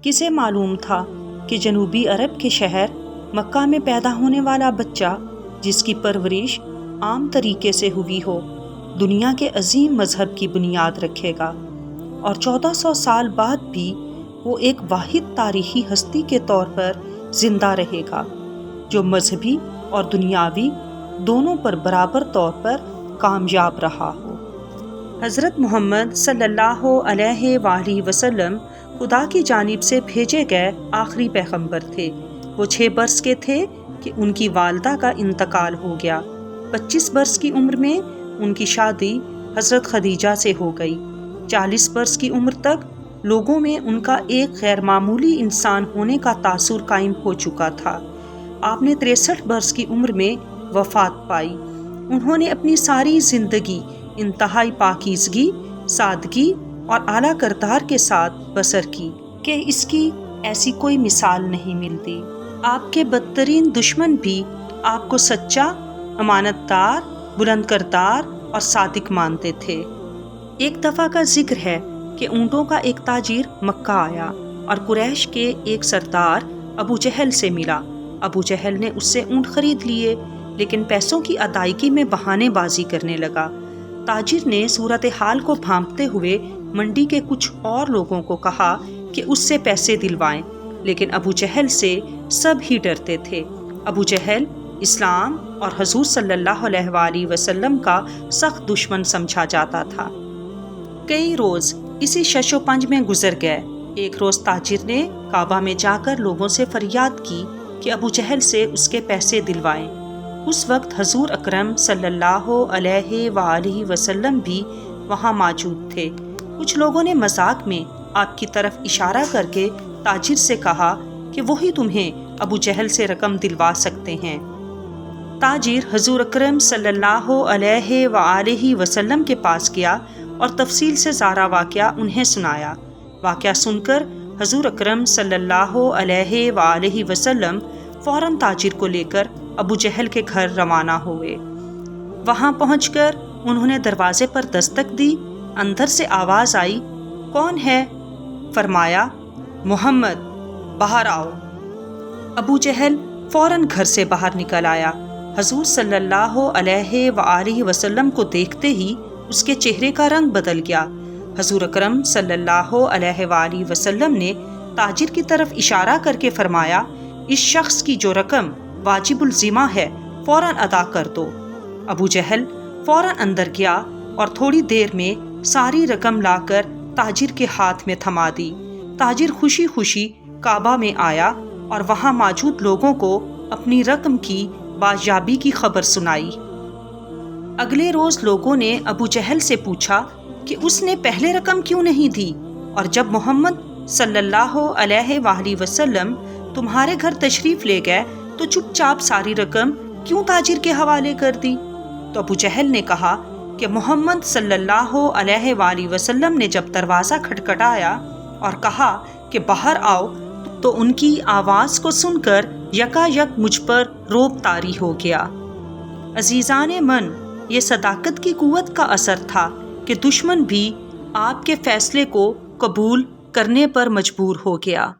کسے معلوم تھا کہ جنوبی عرب کے شہر مکہ میں پیدا ہونے والا بچہ جس کی پرورش عام طریقے سے ہوئی ہو دنیا کے عظیم مذہب کی بنیاد رکھے گا، اور 1400 سال بعد بھی وہ ایک واحد تاریخی ہستی کے طور پر زندہ رہے گا جو مذہبی اور دنیاوی دونوں پر برابر طور پر کامیاب رہا ہو۔ حضرت محمد صلی اللہ علیہ وآلہ وسلم خدا کی جانب سے بھیجے گئے آخری پیغمبر تھے۔ وہ 6 برس کے تھے کہ ان کی والدہ کا انتقال ہو گیا۔ 25 برس کی عمر میں ان کی شادی حضرت خدیجہ سے ہو گئی۔ 40 برس کی عمر تک لوگوں میں ان کا ایک غیر معمولی انسان ہونے کا تاثر قائم ہو چکا تھا۔ آپ نے 63 برس کی عمر میں وفات پائی۔ انہوں نے اپنی ساری زندگی انتہائی پاکیزگی، سادگی اور اعلیٰ کردار کے ساتھ بسر کی کہ اس کی ایسی کوئی مثال نہیں ملتی۔ آپ کے بدترین دشمن بھی آپ کو سچا، امانت دار، بلند کردار اور صادق مانتے تھے۔ ایک دفعہ کا ذکر ہے کہ اونٹوں کا ایک تاجر مکہ آیا اور قریش کے ایک سردار ابو جہل سے ملا۔ ابو جہل نے اس سے اونٹ خرید لیے، لیکن پیسوں کی ادائیگی میں بہانے بازی کرنے لگا۔ تاجر نے صورتحال کو بھانپتے ہوئے منڈی کے کچھ اور لوگوں کو کہا کہ اس سے پیسے دلوائیں، لیکن ابو جہل سے سب ہی ڈرتے تھے۔ ابو جہل اسلام اور حضور صلی اللہ علیہ وآلہ وسلم کا سخت دشمن سمجھا جاتا تھا۔ کئی روز اسی شش و پنج میں گزر گئے۔ ایک روز تاجر نے کعبہ میں جا کر لوگوں سے فریاد کی کہ ابو جہل سے اس کے پیسے دلوائیں۔ اس وقت حضور اکرم صلی اللہ علیہ وآلہ وسلم بھی وہاں موجود تھے۔ کچھ لوگوں نے مذاق میں آپ کی طرف اشارہ کر کے تاجر سے کہا کہ وہی تمہیں ابو جہل سے رقم دلوا سکتے ہیں۔ تاجر حضور اکرم صلی اللہ علیہ وآلہ وسلم کے پاس گیا اور تفصیل سے سارا واقعہ انہیں سنایا۔ واقعہ سن کر حضور اکرم صلی اللہ علیہ وآلہ وسلم فوراً تاجر کو لے کر ابو جہل کے گھر روانہ ہوئے۔ وہاں پہنچ کر انہوں نے دروازے پر دستک دی۔ اندر سے آواز آئی، کون ہے؟ فرمایا، محمد، باہر آؤ۔ ابو جہل فوراً گھر سے باہر نکل آیا۔ حضور صلی اللہ علیہ وآلہ وسلم کو دیکھتے ہی اس کے چہرے کا رنگ بدل گیا۔ حضور اکرم صلی اللہ علیہ وآلہ وسلم نے تاجر کی طرف اشارہ کر کے فرمایا، اس شخص کی جو رقم واجب الذمہ ہے فوراً ادا کر دو۔ ابو جہل فوراً اندر گیا اور تھوڑی دیر میں ساری رقم لا کر تاجر کے ہاتھ میں تھما دی۔ تاجر خوشی خوشی کعبہ میں آیا اور وہاں موجود لوگوں کو اپنی رقم کی بازیابی کی خبر سنائی۔ اگلے روز لوگوں نے ابو جہل سے پوچھا کہ اس نے پہلے رقم کیوں نہیں دی، اور جب محمد صلی اللہ علیہ وآلہ وسلم تمہارے گھر تشریف لے گئے تو چپ چاپ ساری رقم کیوں تاجر کے حوالے کر دی؟ تو ابو جہل نے کہا کہ محمد صلی اللہ علیہ وآلہ وسلم نے جب دروازہ کھٹکھٹایا اور کہا کہ باہر آؤ تو ان کی آواز کو سن کر یکا یک مجھ پر رعب طاری ہو گیا۔ عزیزان من، یہ صداقت کی قوت کا اثر تھا کہ دشمن بھی آپ کے فیصلے کو قبول کرنے پر مجبور ہو گیا۔